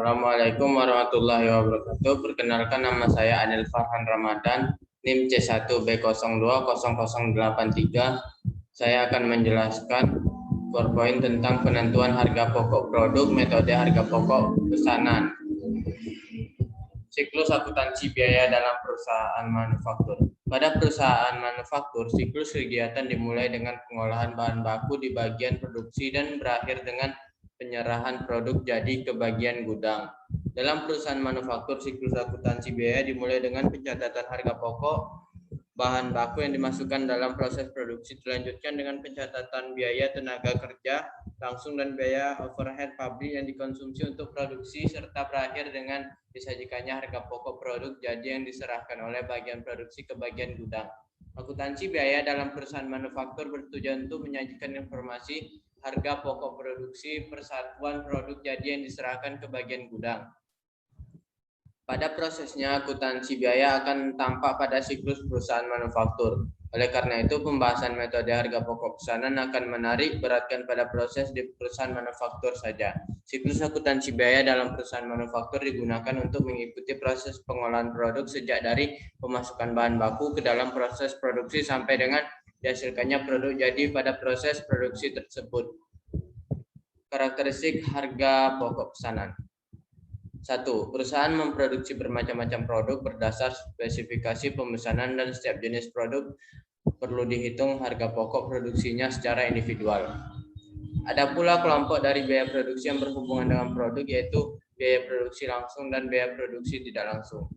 Assalamualaikum warahmatullahi wabarakatuh. Perkenalkan, nama saya Anil Farhan Ramadan, NIM C1B020083. Saya akan menjelaskan PowerPoint tentang penentuan harga pokok produk, metode harga pokok pesanan. Siklus akuntansi biaya dalam perusahaan manufaktur. Pada perusahaan manufaktur, siklus kegiatan dimulai dengan pengolahan bahan baku di bagian produksi dan berakhir dengan penyerahan produk jadi ke bagian gudang. Dalam perusahaan manufaktur, siklus akuntansi biaya dimulai dengan pencatatan harga pokok bahan baku yang dimasukkan dalam proses produksi, dilanjutkan dengan pencatatan biaya tenaga kerja langsung dan biaya overhead pabrik yang dikonsumsi untuk produksi, serta berakhir dengan disajikannya harga pokok produk jadi yang diserahkan oleh bagian produksi ke bagian gudang. Akuntansi biaya dalam perusahaan manufaktur bertujuan untuk menyajikan informasi harga pokok produksi persatuan produk jadi yang diserahkan ke bagian gudang. Pada prosesnya, akuntansi biaya akan tampak pada siklus perusahaan manufaktur. Oleh karena itu, pembahasan metode harga pokok pesanan akan menarik beratkan pada proses di perusahaan manufaktur saja. Siklus akuntansi biaya dalam perusahaan manufaktur digunakan untuk mengikuti proses pengolahan produk sejak dari pemasukan bahan baku ke dalam proses produksi sampai dengan dihasilkannya produk jadi pada proses produksi tersebut. Karakteristik harga pokok pesanan. 1. Perusahaan memproduksi bermacam-macam produk berdasar spesifikasi pemesanan dan setiap jenis produk perlu dihitung harga pokok produksinya secara individual. Ada pula kelompok dari biaya produksi yang berhubungan dengan produk, yaitu biaya produksi langsung dan biaya produksi tidak langsung.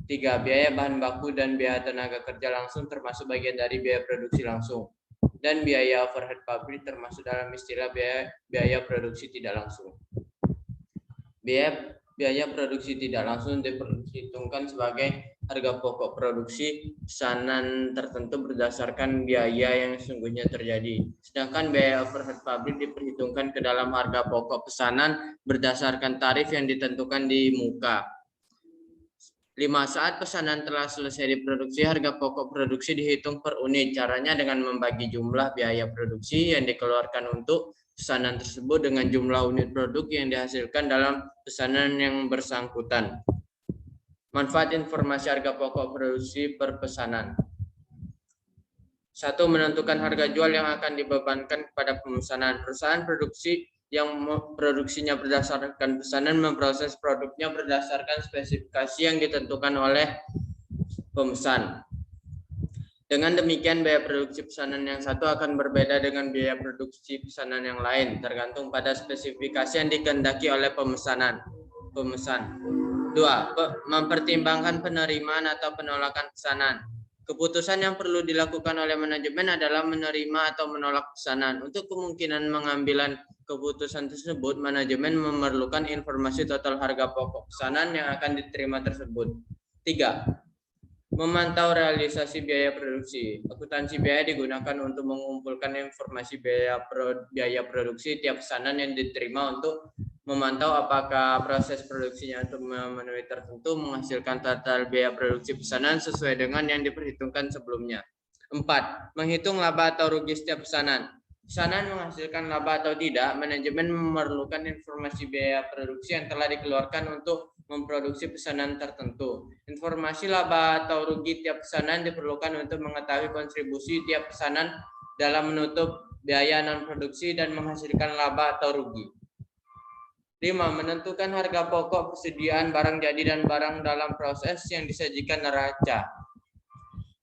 3. Biaya bahan baku dan biaya tenaga kerja langsung termasuk bagian dari biaya produksi langsung. Dan biaya overhead pabrik termasuk dalam istilah biaya produksi tidak langsung. Biaya produksi tidak langsung diperhitungkan sebagai harga pokok produksi pesanan tertentu berdasarkan biaya yang sesungguhnya terjadi. Sedangkan biaya overhead pabrik diperhitungkan ke dalam harga pokok pesanan berdasarkan tarif yang ditentukan di muka. 5. Saat pesanan telah selesai diproduksi, harga pokok produksi dihitung per unit. Caranya dengan membagi jumlah biaya produksi yang dikeluarkan untuk pesanan tersebut dengan jumlah unit produk yang dihasilkan dalam pesanan yang bersangkutan. Manfaat informasi harga pokok produksi per pesanan. 1. Menentukan harga jual yang akan dibebankan kepada pemesanan. Perusahaan produksi yang produksinya berdasarkan pesanan memproses produknya berdasarkan spesifikasi yang ditentukan oleh pemesan. Dengan demikian, biaya produksi pesanan yang satu akan berbeda dengan biaya produksi pesanan yang lain, tergantung pada spesifikasi yang dikehendaki oleh pemesan. 2. Mempertimbangkan penerimaan atau penolakan pesanan. Keputusan yang perlu dilakukan oleh manajemen adalah menerima atau menolak pesanan. Untuk kemungkinan mengambil keputusan tersebut, manajemen memerlukan informasi total harga pokok pesanan yang akan diterima tersebut. 3. Memantau realisasi biaya produksi. Akuntansi biaya digunakan untuk mengumpulkan informasi biaya produksi tiap pesanan yang diterima untuk memantau apakah proses produksinya untuk memenuhi tertentu menghasilkan total biaya produksi pesanan sesuai dengan yang diperhitungkan sebelumnya. 4. Menghitung laba atau rugi setiap pesanan. Pesanan menghasilkan laba atau tidak, manajemen memerlukan informasi biaya produksi yang telah dikeluarkan untuk memproduksi pesanan tertentu. Informasi laba atau rugi tiap pesanan diperlukan untuk mengetahui kontribusi tiap pesanan dalam menutup biaya non-produksi dan menghasilkan laba atau rugi. 5. Menentukan harga pokok persediaan barang jadi dan barang dalam proses yang disajikan neraca.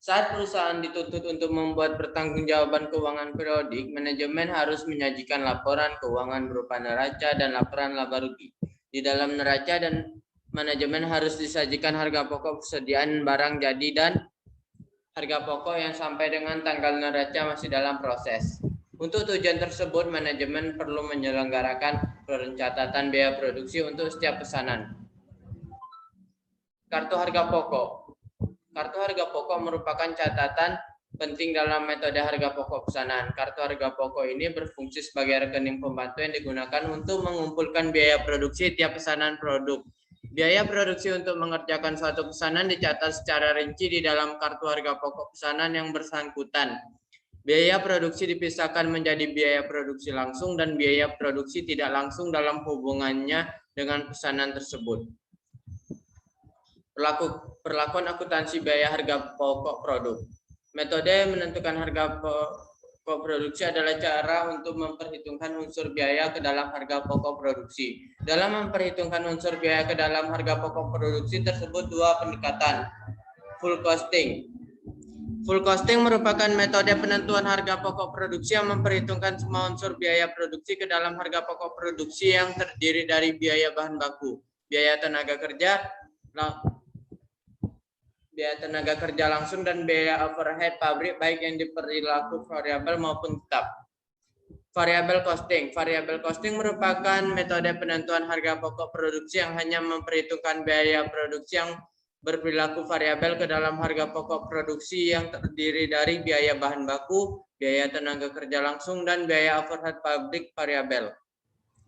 Saat perusahaan dituntut untuk membuat pertanggungjawaban keuangan periodik, manajemen harus menyajikan laporan keuangan berupa neraca dan laporan laba rugi. Di dalam neraca dan manajemen harus disajikan harga pokok persediaan barang jadi dan harga pokok yang sampai dengan tanggal neraca masih dalam proses. Untuk tujuan tersebut, manajemen perlu menyelenggarakan pencatatan biaya produksi untuk setiap pesanan. Kartu harga pokok. Kartu harga pokok merupakan catatan penting dalam metode harga pokok pesanan. Kartu harga pokok ini berfungsi sebagai rekening pembantu yang digunakan untuk mengumpulkan biaya produksi tiap pesanan produk. Biaya produksi untuk mengerjakan suatu pesanan dicatat secara rinci di dalam kartu harga pokok pesanan yang bersangkutan. Biaya produksi dipisahkan menjadi biaya produksi langsung dan biaya produksi tidak langsung dalam hubungannya dengan pesanan tersebut. Perlakuan akuntansi biaya harga pokok produk. Metode menentukan harga pokok produksi adalah cara untuk memperhitungkan unsur biaya ke dalam harga pokok produksi. Dalam memperhitungkan unsur biaya ke dalam harga pokok produksi tersebut dua pendekatan. Full costing. Full costing merupakan metode penentuan harga pokok produksi yang memperhitungkan semua unsur biaya produksi ke dalam harga pokok produksi yang terdiri dari biaya bahan baku, biaya tenaga kerja langsung dan biaya overhead pabrik baik yang diperilaku variabel maupun tetap. Variable costing. Variable costing merupakan metode penentuan harga pokok produksi yang hanya memperhitungkan biaya produksi yang berperilaku variabel ke dalam harga pokok produksi yang terdiri dari biaya bahan baku, biaya tenaga kerja langsung, dan biaya overhead pabrik variabel.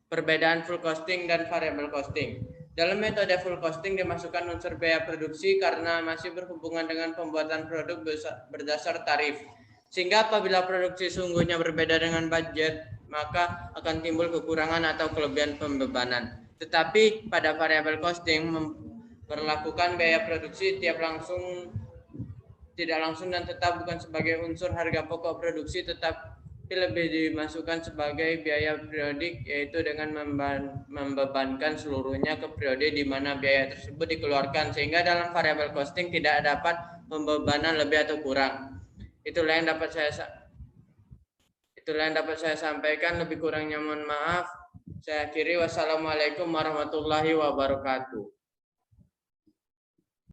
Perbedaan full costing dan variable costing. Dalam metode full costing dimasukkan unsur biaya produksi karena masih berhubungan dengan pembuatan produk berdasar tarif. Sehingga apabila produksi sungguhnya berbeda dengan budget, maka akan timbul kekurangan atau kelebihan pembebanan. Tetapi pada variable costing memperlakukan biaya produksi tidak langsung dan tetap bukan sebagai unsur harga pokok produksi, tetap lebih dimasukkan sebagai biaya periodik, yaitu dengan membebankan seluruhnya ke periode di mana biaya tersebut dikeluarkan, sehingga dalam variable costing tidak dapat pembebanan lebih atau kurang. Itulah yang dapat saya sampaikan. Lebih kurangnya mohon maaf. Saya akhiri. Wassalamualaikum warahmatullahi wabarakatuh.